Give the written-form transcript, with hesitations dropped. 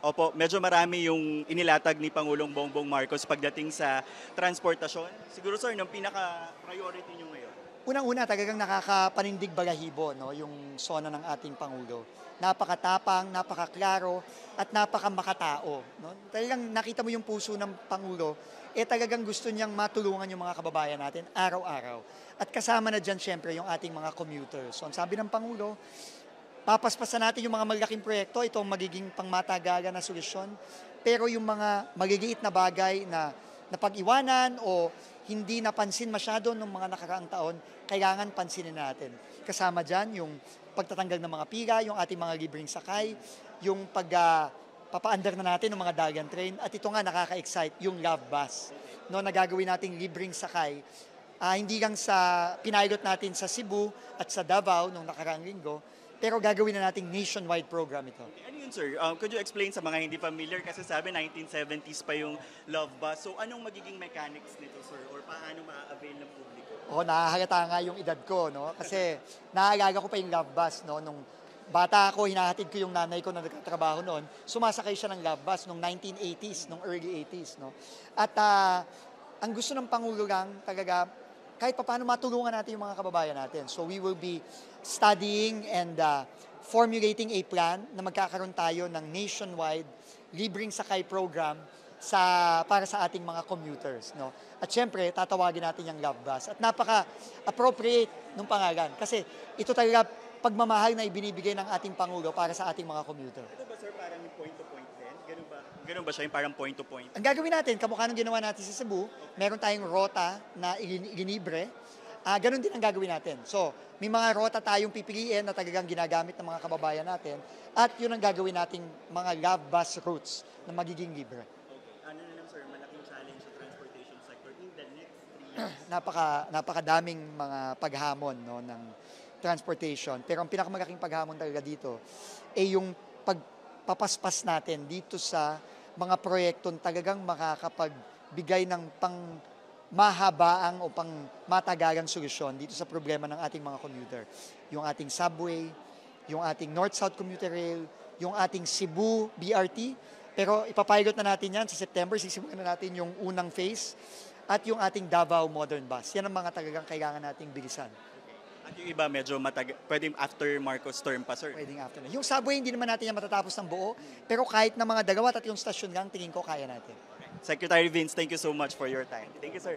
Opo, medyo marami yung inilatag ni Pangulong Bongbong Marcos pagdating sa transportasyon. Siguro sir, yung pinaka-priority nyo ngayon? Unang-una, talagang nakakapanindig balahibo, no, yung sona ng ating Pangulo. Napakatapang, napakaklaro, at napakamakatao. No? Talagang nakita mo yung puso ng Pangulo, talagang gusto niyang matulungan yung mga kababayan natin araw-araw. At kasama na dyan, syempre, yung ating mga commuters. So, ang sabi ng Pangulo, papaspasan natin yung mga malalaking proyekto, ito ang magiging pangmatagalan na solusyon. Pero yung mga magigit na bagay na napag-iwanan o hindi napansin masyado ng mga nakaraang taon, kailangan pansinin natin. Kasama dyan yung pagtatanggal ng mga pila, yung ating mga libreng sakay, yung papaandar na natin ng mga dagan train, at ito nga nakaka-excite, yung love bus. No, nagagawin nating libreng sakay, hindi lang sa pinilot natin sa Cebu at sa Davao nung nakaraang linggo, pero gagawin na nating nationwide program ito. Ano yun sir? Could you explain sa mga hindi familiar? Kasi sabi 1970s pa yung Love Bus. So anong magiging mechanics nito sir? Or paano ma-avail ng publiko? Nahahalata nga yung edad ko, no? Kasi naalala ko pa yung love bus, no? Nung bata ako, hinahatid ko yung nanay ko na nagtatrabaho noon. Sumasakay siya ng love bus nung 1980s, nung early 80s, no? At ang gusto ng Pangulo lang talaga, kahit paano matulungan natin yung mga kababayan natin. So we will be studying and formulating a plan na magkakaroon tayo ng nationwide libreng sakay program para sa ating mga commuters, no? At syempre, tatawagin natin yung love bus. At napaka-appropriate ng pangalan kasi ito talaga pagmamahal na ibinibigay ng ating Pangulo para sa ating mga commuter. Ito ba sir parang point to point din? Ganun ba? Ganun ba siya yung parang point to point? Ang gagawin natin, kamukha nung ginawa natin sa Cebu, meron tayong rota na ilinibre. Ganun din ang gagawin natin. So, may mga rota tayong pipiliin na talagang ginagamit ng mga kababayan natin at yun ang gagawin nating mga love bus routes na magiging libre. Okay. Ano na lang sir, malaking challenge sa transportation sector in the next 3 years? Napakadaming mga paghamon, no, ng transportation. Pero ang pinakamalaking paghamon talaga dito ay yung pagpapaspas natin dito sa mga proyektong talagang makakapagbigay ng mahabaang o pang matagalang solusyon dito sa problema ng ating mga commuter. Yung ating subway, yung ating North-South Commuter Rail, yung ating Cebu BRT. Pero ipapilot na natin yan sa September, sisimulan na natin yung unang phase at yung ating Davao Modern Bus. Yan ang mga talagang kailangan nating bilisan. At yung iba medyo pwedeng after Marcos term pa sir? Pwedeng after na. Yung subway, hindi naman natin yan matatapos ng buo. Pero kahit na mga 2 at 3 stasyon lang, tingin ko kaya natin. Secretary Vince, thank you so much for your time. Thank you sir.